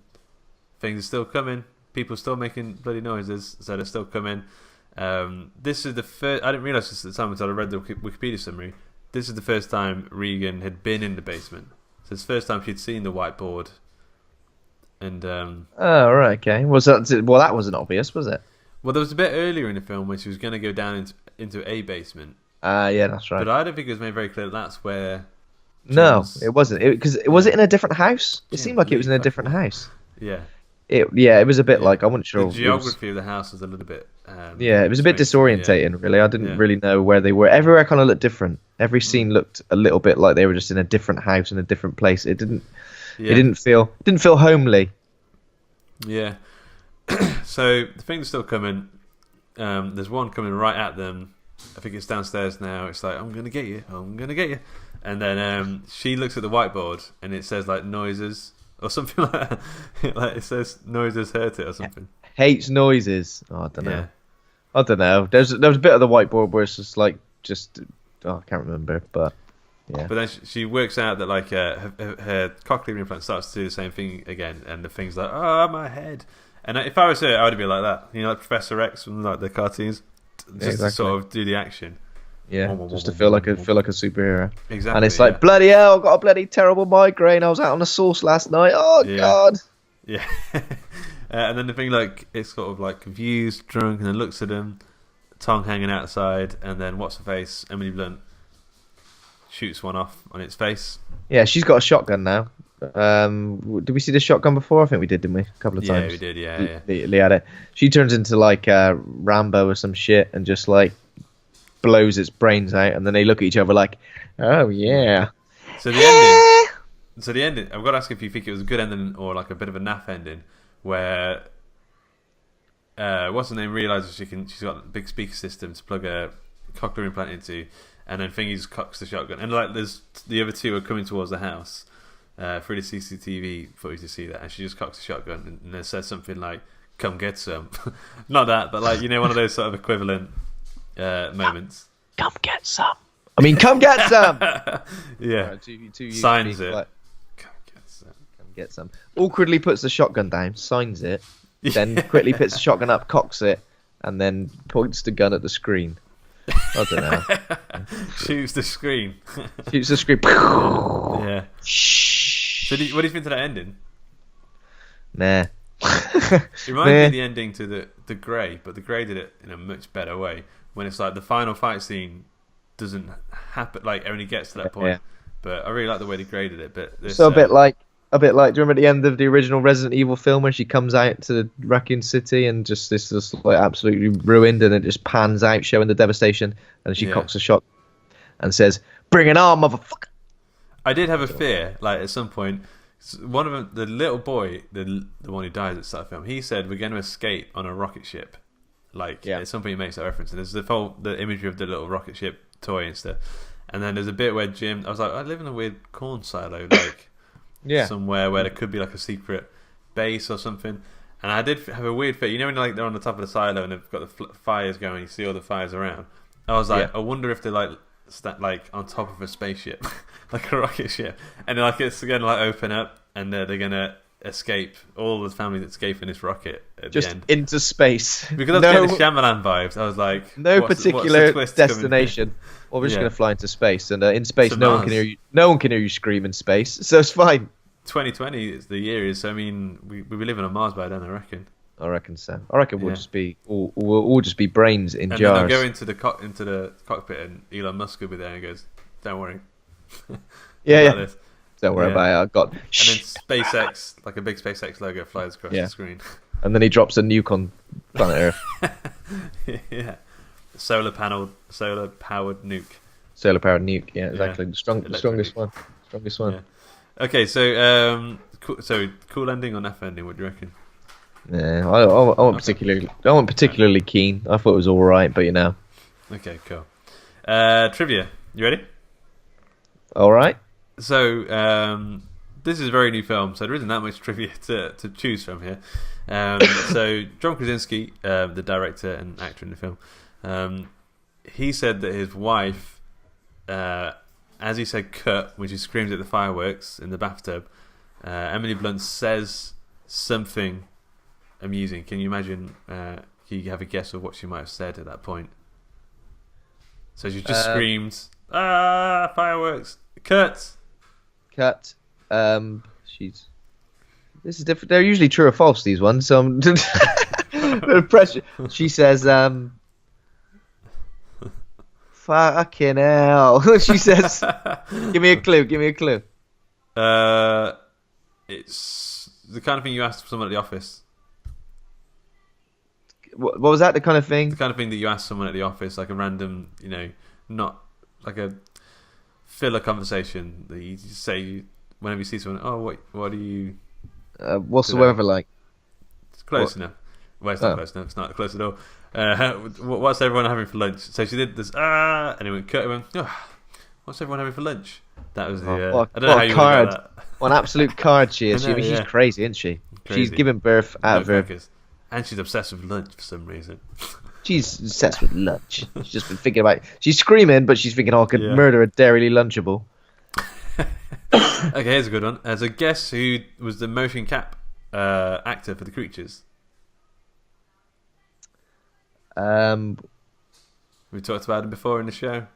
things are still coming. People still making bloody noises, so they're still coming. This is the first. I didn't realize this at the time until I read the Wikipedia summary. This is the first time Regan had been in the basement. So it's the first time she'd seen the whiteboard. And oh right, okay. That wasn't obvious, was it? Well, there was a bit earlier in the film when she was going to go down into a basement. Yeah, that's right. But I don't think it was made very clear that's where. No, it wasn't. Because was it in a different house? It seemed like it was in a different house. Yeah. It was a bit like I wasn't sure. The geography of the house was a little bit. It was a bit disorientating. Really, I didn't really know where they were. Everywhere kind of looked different. Every scene looked a little bit like they were just in a different house in a different place. It didn't. Yeah. It didn't feel homely. Yeah. So the things are still coming. There's one coming right at them. I think it's downstairs now. It's like, I'm gonna get you. I'm gonna get you. And then she looks at the whiteboard and it says like noises or something like that. Like it says noises hurt it or something. Hates noises. Oh, I don't know. Yeah. I don't know. There was a bit of the whiteboard where it's just like I can't remember, but. Yeah. But then she works out that like her cochlear implant starts to do the same thing again, and the thing's like, oh, my head. And if I was her, I would be like that, like Professor X from like the cartoons, just to sort of do the action. Yeah, just to feel like a superhero. Exactly. And it's like, bloody hell, I've got a bloody terrible migraine. I was out on a sauce last night. Oh God. Yeah. And then the thing like it's sort of like confused, drunk, and then looks at him, tongue hanging outside, and then what's her face? Emily Blunt shoots one off on its face. Yeah, she's got a shotgun now. Did we see the shotgun before? I think we did, didn't we? A couple of times. Yeah, we did. Yeah. Lee had it. She turns into like Rambo or some shit and just like blows its brains out, and then they look at each other like, "Oh yeah." So the ending. I've got to ask if you think it was a good ending or like a bit of a naff ending, where what's her name realizes she's got a big speaker system to plug a cochlear implant into. And then Thingy's cocks the shotgun, and like there's the other two are coming towards the house through the CCTV footage to see that, and she just cocks the shotgun and then says something like, "Come get some," not that, but like one of those sort of equivalent moments. Come get some. I mean, come get some. Yeah. Two signs it. Like, come get some. Come get some. Awkwardly puts the shotgun down, signs it, then quickly puts the shotgun up, cocks it, and then points the gun at the screen. I don't know. Shoots the screen. Shoots the screen. Yeah. So what do you think to that ending? Nah. It reminds me of the ending to the Grey, but the Grey did it in a much better way. When it's like the final fight scene doesn't happen, like only gets to that point. Yeah. But I really like the way they graded it. But this, so a bit like. Do you remember at the end of the original Resident Evil film when she comes out to Raccoon City and just this is like absolutely ruined, and it just pans out showing the devastation, and she cocks a shot and says, "Bring it on, motherfucker." I did have a fear, like at some point, one of them, the little boy, the one who dies at the start of the film, he said, "We're going to escape on a rocket ship." Like at some point he makes that reference, and there's the imagery of the little rocket ship toy and stuff, and then there's a bit where Jim, I was like, I live in a weird corn silo, like. Yeah. Somewhere where there could be like a secret base or something, and I did have a weird fear. When like they're on the top of the silo and they've got the fires going, you see all the fires around. I was like, I wonder if they're like on top of a spaceship, like a rocket ship, and like it's gonna like open up and they're gonna escape. All the families escape in this rocket at just the end into space. Because I was getting the Shyamalan vibes. I was like, what's particular destination. Well, we're just going to fly into space, and in space, no one can hear you. No one can hear you scream in space, so it's fine. 2020 is the year is. So, I mean, we'll be living on Mars by then, I reckon. I reckon so. I reckon we'll just be we'll just be brains in and jars. And then they'll go into the cockpit, and Elon Musk will be there and goes, "Don't worry." yeah. Don't worry about it. I've got. And then SpaceX, like a big SpaceX logo, flies across the screen. And then he drops a nuke on planet Earth. Yeah. Solar powered nuke. Solar powered nuke. Yeah, exactly. The strongest one. Strongest one. Yeah. Okay, so cool ending or naff ending? What do you reckon? Yeah, I wasn't particularly keen. I thought it was all right, but Okay, cool. Trivia. You ready? All right. So this is a very new film, so there isn't that much trivia to choose from here. So John Krasinski, the director and actor in the film, he said that his wife, as he said "cut" when she screams at the fireworks in the bathtub, Emily Blunt says something amusing. Can you imagine? Can you have a guess of what she might have said at that point? So she just screamed, fireworks, cut. This is different. They're usually true or false, these ones. So I'm pressure. She says, "Fucking hell." She says, "Give me a clue." It's the kind of thing you ask someone at the office. What was that? The kind of thing? The kind of thing that you ask someone at the office, like a random, not like a filler conversation that you just say whenever you see someone. Oh, what do you? What's the weather like? It's close enough. Well, it's not close enough. It's not close at all. What's everyone having for lunch? So she did this. And it went cut. It went. Oh, what's everyone having for lunch? That was the. I don't know how you got that. What an absolute card she is. She's crazy, isn't she? Crazy. She's giving birth out of her. And she's obsessed with lunch for some reason. She's obsessed with lunch. She's just been thinking about it. She's screaming, but she's thinking, I could murder a Dairyly Lunchable. Okay, here's a good one. So guess who was the motion cap actor for the creatures? We talked about him before in the show.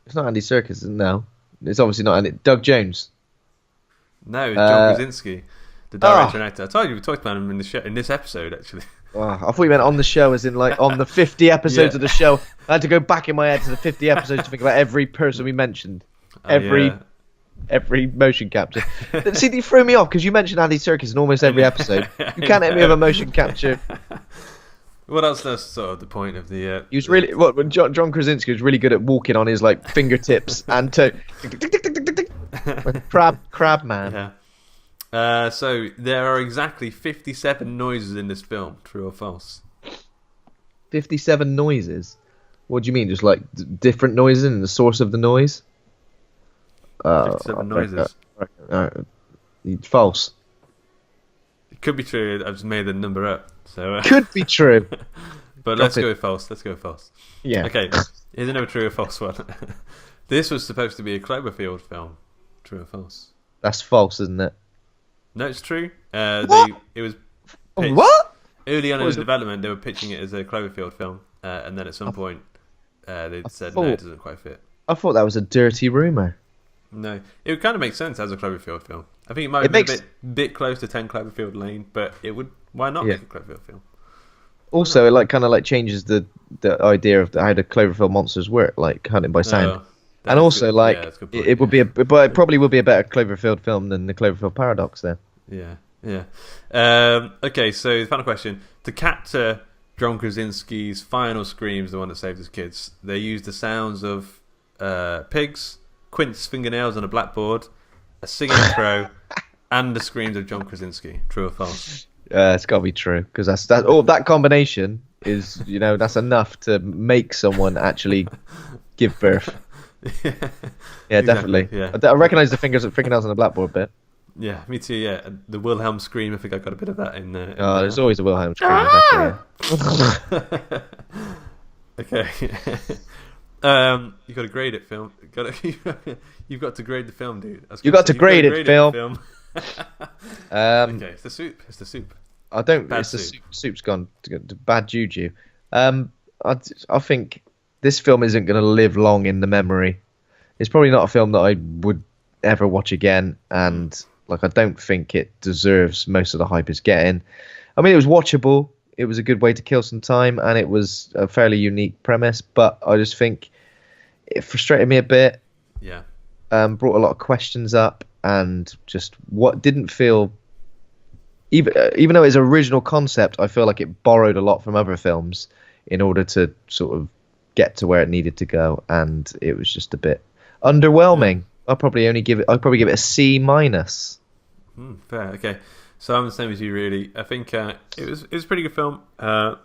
It's not Andy Serkis, no. It's obviously not Andy. Doug Jones. No, it's John Krasinski, the director and actor. I told you we talked about him in the show, in this episode, actually. I thought you meant on the show, as in like on the 50 episodes of the show. I had to go back in my head to the 50 episodes to think about every person we mentioned. Every motion capture. See, you threw me off because you mentioned Andy Serkis in almost every episode. You can't hit me with a motion capture. Well, that's sort of the point of the. He was really John Krasinski was really good at walking on his like fingertips and crab man. Yeah. So there are exactly 57 noises in this film. True or false? 57 noises. What do you mean? Just like different noises and the source of the noise? 57 noises. False. It could be true. I've just made the number up. So could be true. But let's go with false. Yeah. Okay. Here's another true or false one. This was supposed to be a Cloverfield film. True or false? That's false, isn't it? No, it's true. What? It was what? Early on in the development, they were pitching it as a Cloverfield film, and then at some point, they said no, it doesn't quite fit. I thought that was a dirty rumor. No, it would kind of make sense as a Cloverfield film. I think it might be a bit close to 10 Cloverfield Lane, but it would. Why not make a Cloverfield film? Also, it kind of changes the idea of how the Cloverfield monsters work, like hunting by sound. And also, it would be but it probably would be a better Cloverfield film than the Cloverfield Paradox. Then. Yeah. Okay, so the final question: to capture John Krasinski's final screams, the one that saved his kids, they used the sounds of pigs, Quint's fingernails on a blackboard, a singing crow, and the screams of John Krasinski. True or false? It's got to be true because that combination is that's enough to make someone actually give birth. Yeah, definitely. Yeah. I recognise the fingernails on the blackboard bit. Yeah, me too. Yeah, the Wilhelm scream. I think I got a bit of that in there. There's always a Wilhelm scream. Exactly, yeah. Okay. You got to grade it, film. You've got to grade the film, dude. You got to grade it, film. Okay, it's the soup. I don't. Bad soup. Soup's gone to bad juju. I think this film isn't going to live long in the memory. It's probably not a film that I would ever watch again, and Like, I don't think it deserves most of the hype it's getting. I mean, it was watchable. It was a good way to kill some time, and it was a fairly unique premise. But I just think it frustrated me a bit. Yeah. Brought a lot of questions up, and just what didn't feel. Even though it's original concept, I feel like it borrowed a lot from other films in order to sort of get to where it needed to go, and it was just a bit underwhelming. I'd probably give it a C minus. Fair, okay. So I'm the same as you, really. I think it was a pretty good film. It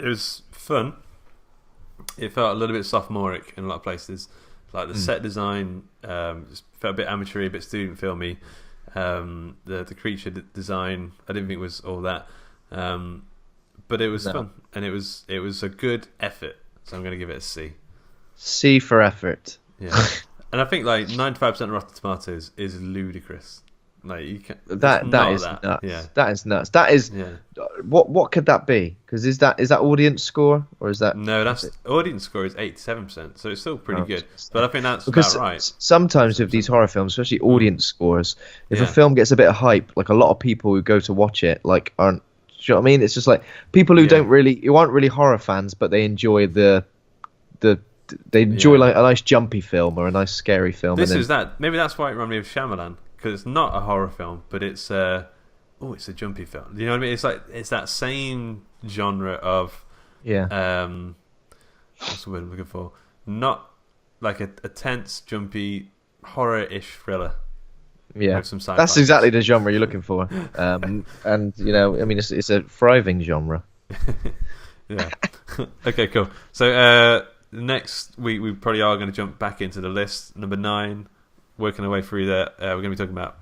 was fun. It felt a little bit sophomoric in a lot of places. Like the set design just felt a bit amateur, a bit student filmy. The creature design I didn't think was all that, but it was fun, and it was a good effort. So I'm going to give it a C. C for effort. Yeah, and I think like 95% Rotten Tomatoes is ludicrous. Like you can that is nuts. Yeah, that is nuts. That is what could that be? Because is that audience score or is that no? That's audience score is 87%, so it's still pretty good. But I think that's because about right. Sometimes with these horror films, especially audience scores, if a film gets a bit of hype, like a lot of people who go to watch it, like aren't. Do you know what I mean? It's just like people who who aren't really horror fans, but they enjoy they enjoy like a nice jumpy film or a nice scary film. Maybe that's why it reminded me of Shyamalan. Because it's not a horror film, but it's it's a jumpy film. You know what I mean? It's like it's that same genre of what's the word I'm looking for? Not like a tense, jumpy, horror-ish thriller. Yeah, with some that's exactly the genre you're looking for. And you know, I mean, it's a thriving genre. Yeah. Okay, cool. So next week we probably are going to jump back into the list. Number 9. Working our way through that, we're going to be talking about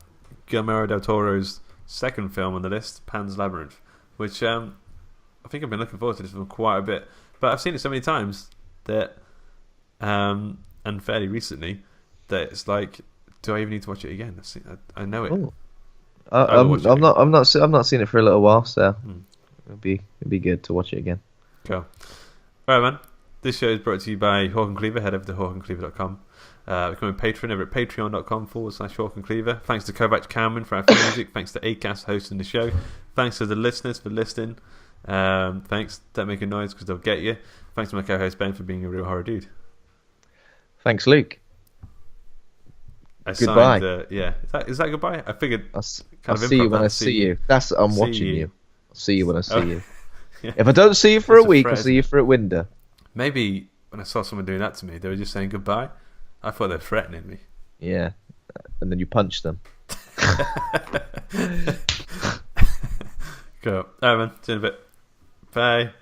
Guillermo del Toro's second film on the list, Pan's Labyrinth, which I think I've been looking forward to this for quite a bit. But I've seen it so many times that, and fairly recently, that it's like, do I even need to watch it again? I know it. I'm not seeing it for a little while, so it'd be good to watch it again. Cool. All right, man. This show is brought to you by Hawk and Cleaver. Head over to hawkandcleaver.com. Become a patron over at patreon.com/Hawk and Cleaver. Thanks to Kovac Cameron for our music. Thanks to Acast hosting the show. Thanks to the listeners for listening. Thanks. Don't make a noise because they'll get you. Thanks to my co-host Ben for being a real horror dude. Thanks, Luke. Goodbye. Is that goodbye? I figured. I'll see you when I see you. I'm watching you. I'll see you when I see you. Yeah. If I don't see you for a week, I'll see you for a window. Maybe when I saw someone doing that to me, they were just saying goodbye. I thought they were threatening me. Yeah, and then you punch them. Cool. All right, man. See you in a bit. Bye.